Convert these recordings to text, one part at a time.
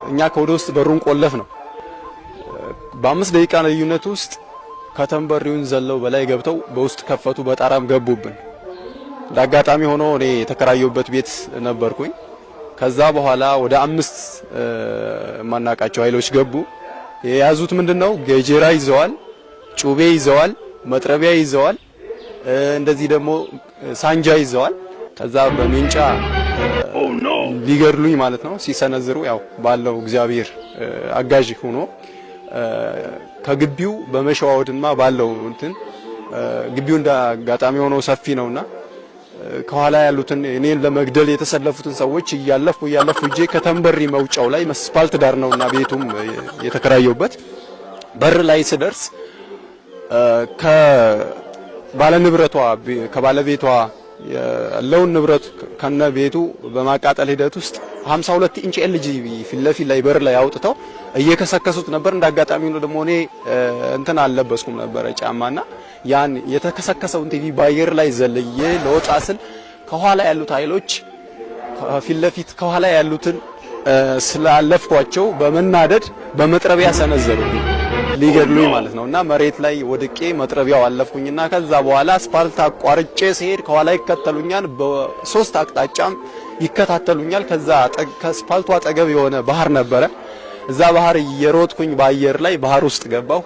እኛ ከወደ ውስጥ በሩን ቆለፍ ነው። በ5 ደቂቃ ልዩነት ውስጥ ከተንበሪውን ዘለው በላይ ገብተው በውስጥ ከፈቱ፣ በጣራም ገቡብን። እንዳጋጣሚ ሆኖ እኔ የተከራየሁበት ቤት ነበርኩኝ። ከዛ በኋላ ወደ 5 ማናቃቸው ኃይሎች ገቡ። የያዙት ምንድነው? ገጀራ ይዘዋል፣ ጩቤ ይዘዋል፣ መጥረቢያ ይዘዋል፣ እንደዚህ ደግሞ ሳንጃ ይዘዋል። ከዛ በሜንጫ ሊገድሉኝ ማለት ነው ሲሰነዝሩ፣ ያው ባለው እግዚአብሔር አጋዥ ሆኖ ከግቢው በመሸዋወድማ ባለው እንትን ግቢው እንዳጋጣሚ ሆኖ ሰፊ ነውና ከኋላ ያሉትን እኔን ለመግደል የተሰለፉትን ሰዎች እያለፉ እጄ ከተንበሪ መውጫው ላይ መስፋልት ዳር ነውና ቤቱም የተከራየውበት በር ላይ ስደርስ ከባለቤቷ ያለውን ንብረት ከነ ቤቱ በማቃጠል ሂደት ውስጥ 52 ኢንች ኤልጂ ፊት ለፊት ላይ በር ላይ አውጥተው እየከሰከሱት ነበር። እንዳጋጣሚ ነው ደግሞ እኔ እንትን አልለበስኩም ነበር ጫማና ያን የተከሰከሰውን ቲቪ ባየር ላይ ዘልዬ ለወጣ ስል ከኋላ ያሉት ኃይሎች ፊት ለፊት ከኋላ ያሉትን ስላለፍኳቸው በመናደድ በመጥረቢያ ሰነዘሩ ሊገድሉኝ ማለት ነውና መሬት ላይ ወድቄ መጥረቢያው አለፍኩኝና ከዛ በኋላ አስፋልት አቋርጬ ሲሄድ ከኋላ ይከተሉኛል፣ በ3 አቅጣጫም ይከታተሉኛል። ከዛ ከአስፋልቱ አጠገብ የሆነ ባህር ነበረ። እዛ ባህር እየሮጥኩኝ በአየር ላይ ባህር ውስጥ ገባሁ።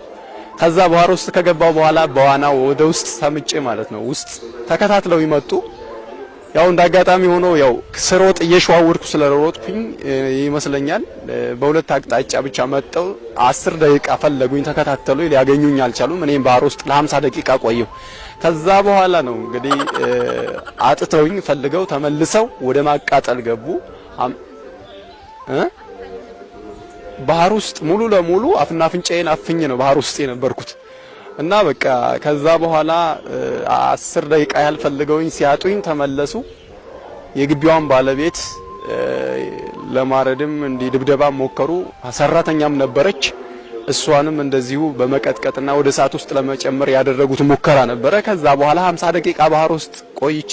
ከዛ ባህር ውስጥ ከገባው በኋላ በዋናው ወደ ውስጥ ሰምጬ ማለት ነው ውስጥ ተከታትለው ይመጡ። ያው እንዳጋጣሚ ሆኖ ያው ስሮጥ እየሸዋወድኩ ስለሮጥኩኝ ይመስለኛል በሁለት አቅጣጫ ብቻ መጣው 10 ደቂቃ ፈለጉኝ፣ ተከታተሉኝ፣ ሊያገኙኝ አልቻሉም። እኔም ባህር ውስጥ ለ50 ደቂቃ ቆየሁ። ከዛ በኋላ ነው እንግዲህ አጥተውኝ ፈልገው ተመልሰው ወደ ማቃጠል ገቡ። ባህር ውስጥ ሙሉ ለሙሉ አፍና አፍንጫዬን አፍኝ ነው ባህር ውስጥ የነበርኩት እና በቃ ከዛ በኋላ 10 ደቂቃ ያህል ፈልገውኝ ሲያጡኝ ተመለሱ። የግቢዋን ባለቤት ለማረድም እንዲ ድብደባ ሞከሩ። ሰራተኛም ነበረች። እሷንም እንደዚሁ በመቀጥቀጥና ወደ ሰዓት ውስጥ ለመጨመር ያደረጉት ሙከራ ነበረ። ከዛ በኋላ 50 ደቂቃ ባህር ውስጥ ቆይቼ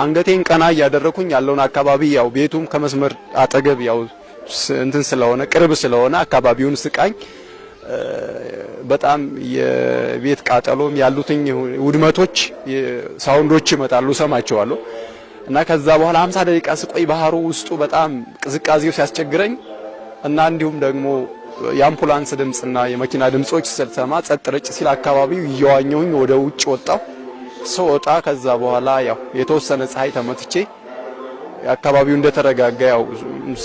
አንገቴን ቀና ያደረኩኝ ያለውን አካባቢ ያው ቤቱም ከመስመር አጠገብ ያው እንትን ስለሆነ ቅርብ ስለሆነ አካባቢውን ስቃኝ በጣም የቤት ቃጠሎም ያሉትኝ ውድመቶች ሳውንዶች ይመጣሉ ሰማቸዋለሁ። እና ከዛ በኋላ 50 ደቂቃ ስቆይ ባህሩ ውስጡ በጣም ቅዝቃዜው ሲያስቸግረኝ እና እንዲሁም ደግሞ የአምቡላንስ ድምጽና የመኪና ድምጾች ስለሰማ ጸጥ ረጭ ሲል አካባቢው እየዋኘሁኝ ወደ ውጭ ወጣሁ። ስወጣ ከዛ በኋላ ያው የተወሰነ ፀሐይ ተመትቼ አካባቢው እንደተረጋጋ ያው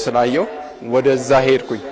ስላየው ወደዛ ሄድኩኝ።